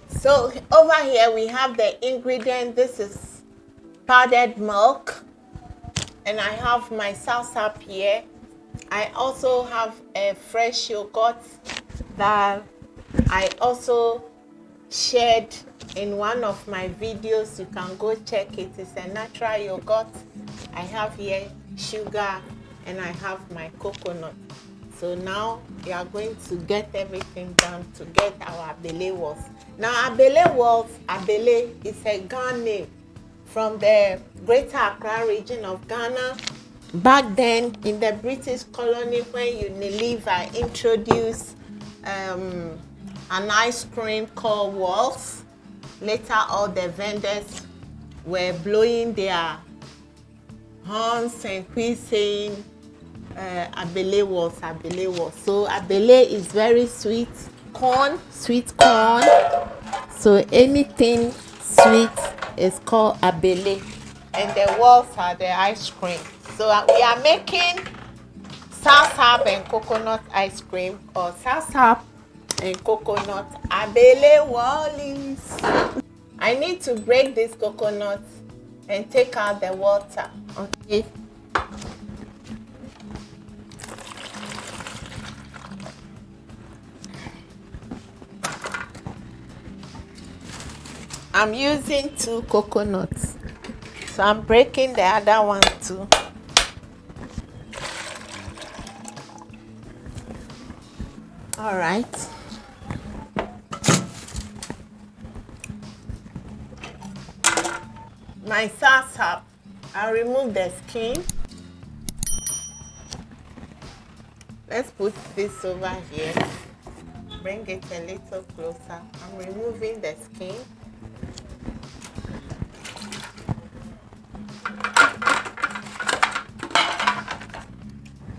So over here we have the ingredient. This is powdered milk, and I have my Soursop here. I also have a fresh yogurt that I also shared in one of my videos. You can go check it. It's a natural yogurt. I have here sugar and I have my coconut. So now we are going to get everything done to get our Abele Walls. Now Abele Walls, Abele is a Ghana name from the Greater Accra region of Ghana. Back then in the British colony, when Unilever introduced an ice cream called Walls, later all the vendors were blowing their horns and saying Abele Walls, Abele Walls. So Abele is very sweet corn. So anything sweet is called Abele, and the walls are the ice cream. So we are making Soursop and coconut ice cream, or Soursop and coconut Abele Walls. I need to break this coconut and take out the water. Okay. I'm using 2 coconuts, so I'm breaking the other one too. All right. My Soursop, I'll remove the skin. Let's put this over here. Bring it a little closer. I'm removing the skin.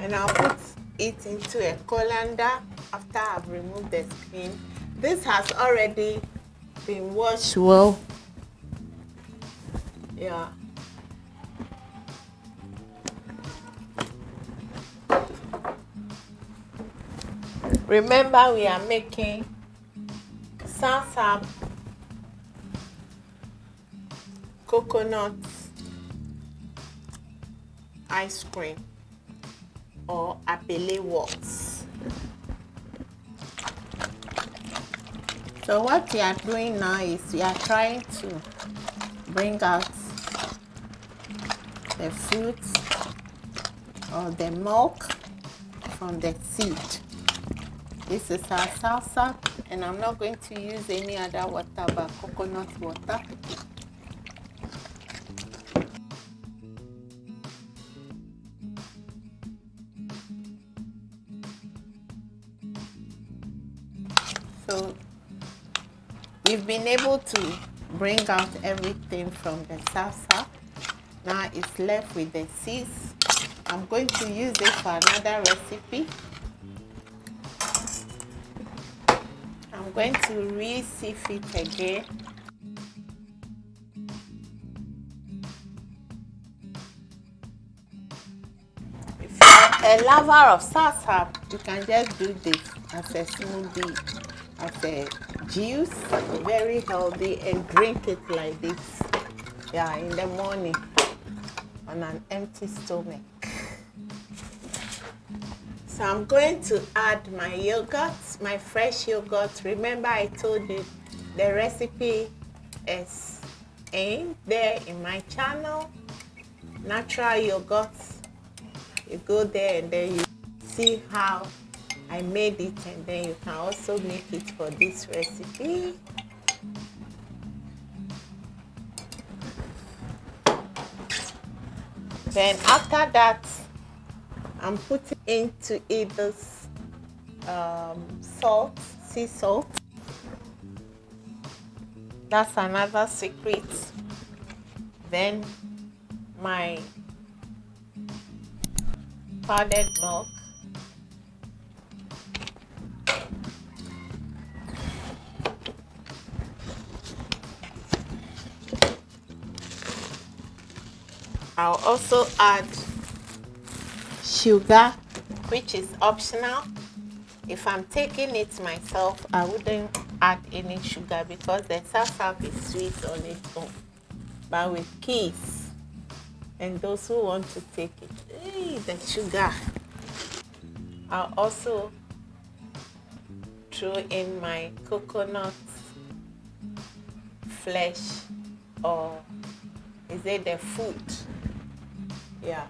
And I'll put it into a colander after I've removed the skin. This has already been washed well. Yeah. Remember, we are making Soursop coconut ice cream, or Abele Walls. So what we are doing now is we are trying to bring out the fruit or the milk from the seed. This is our Soursop, and I'm not going to use any other water but coconut water. So we've been able to bring out everything from the Soursop. Now it's left with the seeds. I'm going to use it for another recipe. I'm going to re-sieve it again. If you're a lover of Soursop, you can just do this as a smoothie, as a juice, very healthy, and drink it like this. Yeah, in the morning on an empty stomach. So I'm going to add my yogurt, my fresh yogurt. Remember, I told you the recipe is in there in my channel, natural yogurt. You go there and then you see how I made it, and then you can also make it for this recipe. Then after that, I'm putting into it this salt, sea salt. That's another secret. Then my powdered milk. I'll also add sugar, which is optional. If I'm taking it myself, I wouldn't add any sugar because the soursop is sweet on its own. But with kids and those who want to take it, the sugar, I'll also throw in my coconut flesh, or is it the food? Yeah.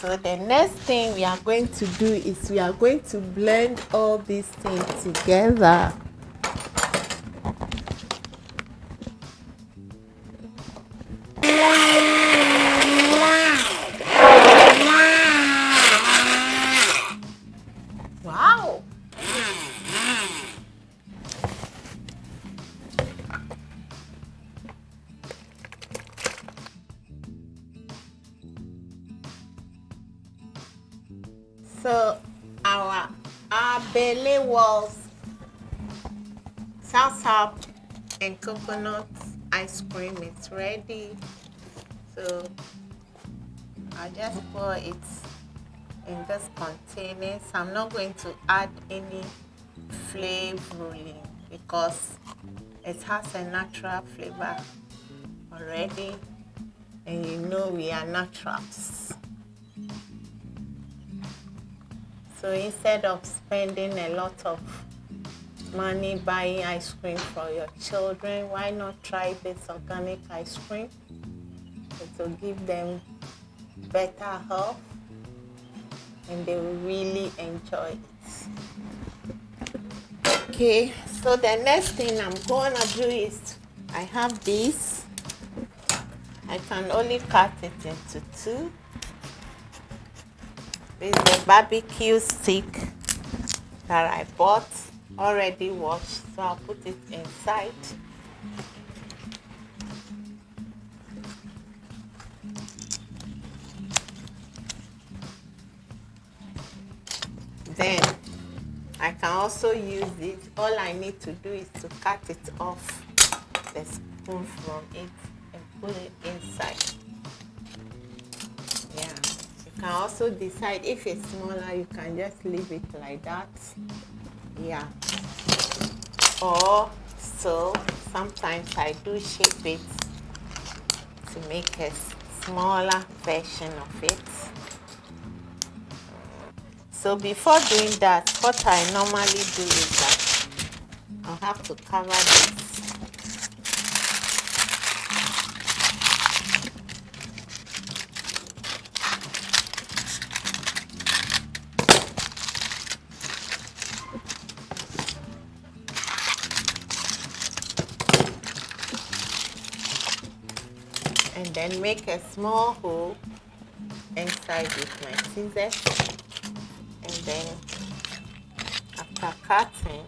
So the next thing we are going to do is we are going to blend all these things together. Wow. So our Abele Walls soursop and coconut ice cream is ready. So I'll just pour it in this container. So I'm not going to add any flavoring because it has a natural flavor already, and you know we are naturals. So instead of spending a lot of money buying ice cream for your children, why not try this organic ice cream? It will give them better health and they will really enjoy it. Okay, so the next thing I'm gonna do is, I have this. I can only cut it into two. This is the barbecue stick that I bought already washed, so I'll put it inside. Then I can also use it. All I need to do is to cut it off the spoon from it and put it inside. Yeah. You can also decide if it's smaller, you can just leave it like that. Yeah. Or so sometimes I do shape it to make a smaller version of it. So before doing that, what I normally do is that I'll have to cover this. And then make a small hole inside with my scissors. And then after cutting,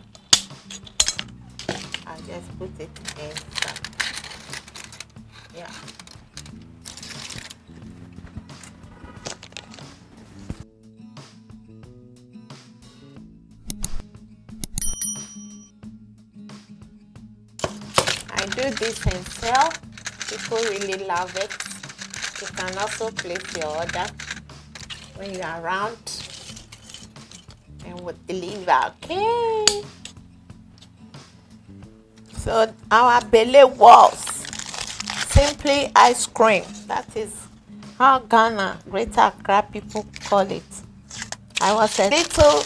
I'll just put it inside. Yeah. I do this in sale. People really love it. You can also place your order when you're around and will deliver. Okay. So our Abele Walls, simply ice cream. That is how Ghana, Greater Accra people call it. I was a little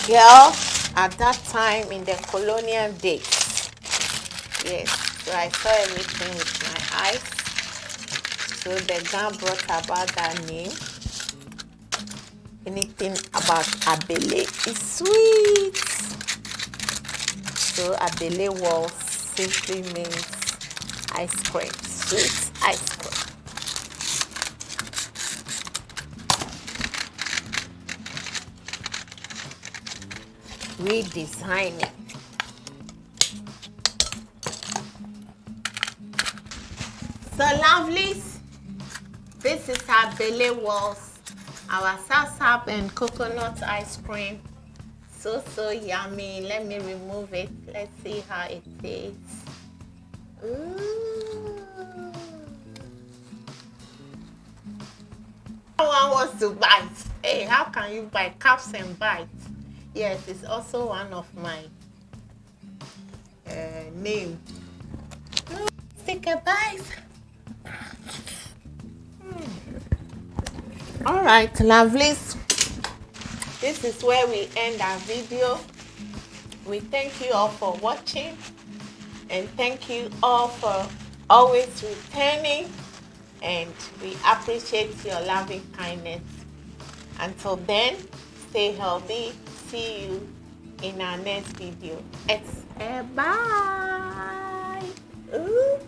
girl at that time in the colonial days. Yes, so I saw everything with my eyes. So the Ghana brought about that name. Anything about Abele is sweet. So Abele Walls simply means ice cream, sweet ice cream. Redesigning. So lovelies, this is our Abele Walls, our soursop and coconut ice cream. So yummy. Let me remove it. Let's see how it tastes. Ooh. caps to bite. Hey, how can you buy caps and bite? Yes, it's also one of my name. Take a bite. All right, lovelies. This is where we end our video. We thank you all for watching, and thank you all for always returning, and we appreciate your loving kindness. Until then, stay healthy. See you in our next video. Bye. Ooh.